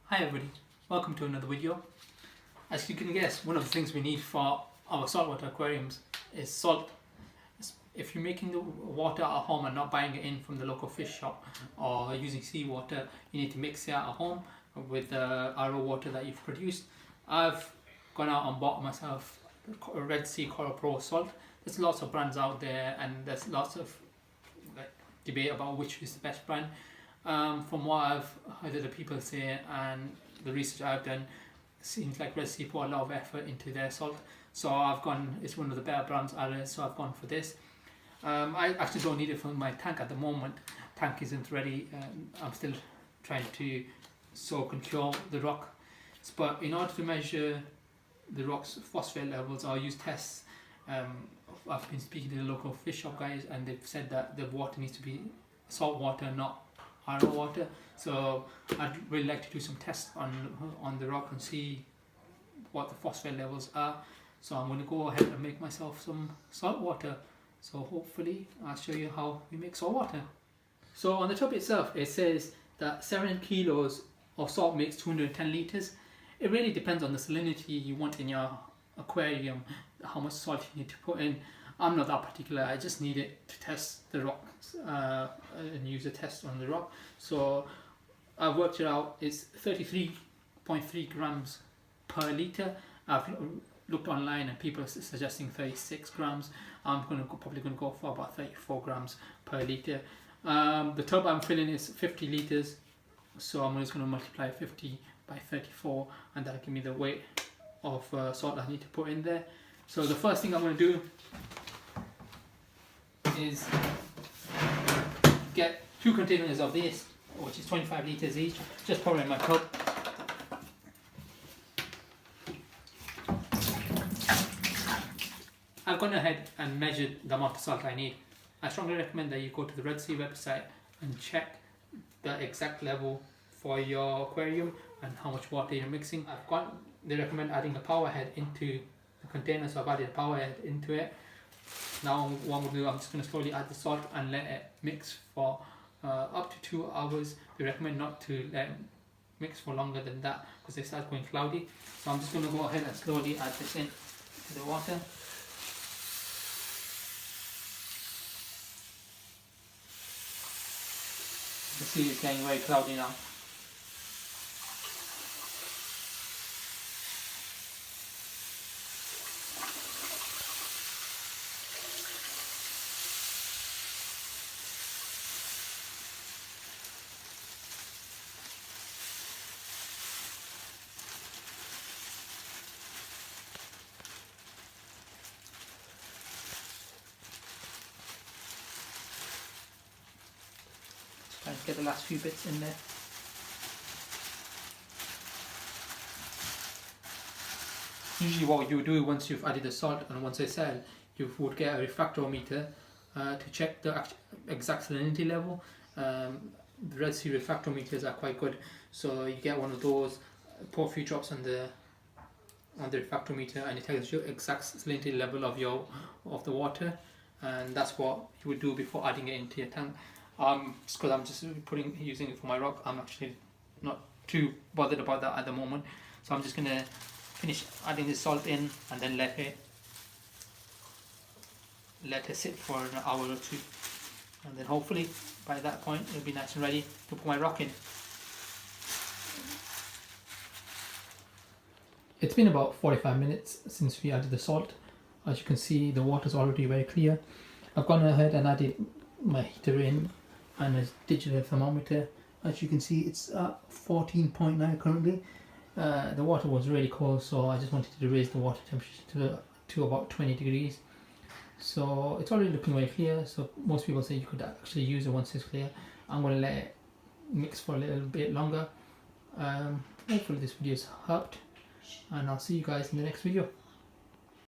Hi everybody, welcome to another video. As you can guess, one of the things we need for our saltwater aquariums is salt. If you're making the water at home and not buying it in from the local fish shop or using seawater, you need to mix it at home with the RO water that you've produced. I've gone out and bought myself Red Sea Coral Pro salt. There's lots of brands out there and there's lots of debate about which is the best brand. From what I've heard other people say and the research I've done, it seems like Red Sea put a lot of effort into their salt. So it's one of the better brands out there, so I've gone for this. I actually don't need it for my tank at the moment. Tank isn't ready. I'm still trying to soak and cure the rock. But in order to measure the rock's phosphate levels, I'll use tests. I've been speaking to the local fish shop guys and they've said that the water needs to be salt water, not RO water. So I'd really like to do some tests on the rock and see what the phosphate levels are. So I'm going to go ahead and make myself some salt water. So hopefully I'll show you how we make salt water. So on the top itself it says that 7 kilos of salt makes 210 litres. It really depends on the salinity you want in your aquarium, how much salt you need to put in. I'm not that particular, I just need it to test the rock and use a test on the rock. So I've worked it out, it's 33.3 grams per litre. I've looked online and people are suggesting 36 grams. I'm probably going to go for about 34 grams per litre. The tub I'm filling is 50 litres, so I'm just going to multiply 50 by 34 and that'll give me the weight of salt I need to put in there. So the first thing I'm going to do is get 2 containers of this, which is 25 litres each, just pour in my tub. I've gone ahead and measured the amount of salt I need. I strongly recommend that you go to the Red Sea website and check the exact level for your aquarium and how much water you're mixing. They recommend adding a power head into the container, so I've added a power head into it. Now what I'm going to do, I'm just going to slowly add the salt and let it mix for up to 2 hours. They recommend not to let it mix for longer than that because it starts going cloudy. So I'm just going to go ahead and slowly add this in to the water. You can see it's getting very cloudy now. Try and get the last few bits in there. Usually what you do once you've added the salt and once they sell, you would get a refractometer to check the exact salinity level. The Red Sea refractometers are quite good, so you get one of those, pour a few drops on the refractometer and it tells you exact salinity level of the water, and that's what you would do before adding it into your tank. Just because I'm just using it for my rock, I'm actually not too bothered about that at the moment. So I'm just going to finish adding the salt in and then let it sit for an hour or two, and then hopefully by that point it'll be nice and ready to put my rock in. It's been about 45 minutes since we added the salt. As you can see, the water's already very clear. I've gone ahead and added my heater in and a digital thermometer. As you can see, it's at 14.9 currently. The water was really cold, so I just wanted to raise the water temperature to about 20 degrees. So it's already looking very clear, so most people say you could actually use it once it's clear. I'm going to let it mix for a little bit longer. Hopefully this video has helped, and I'll see you guys in the next video.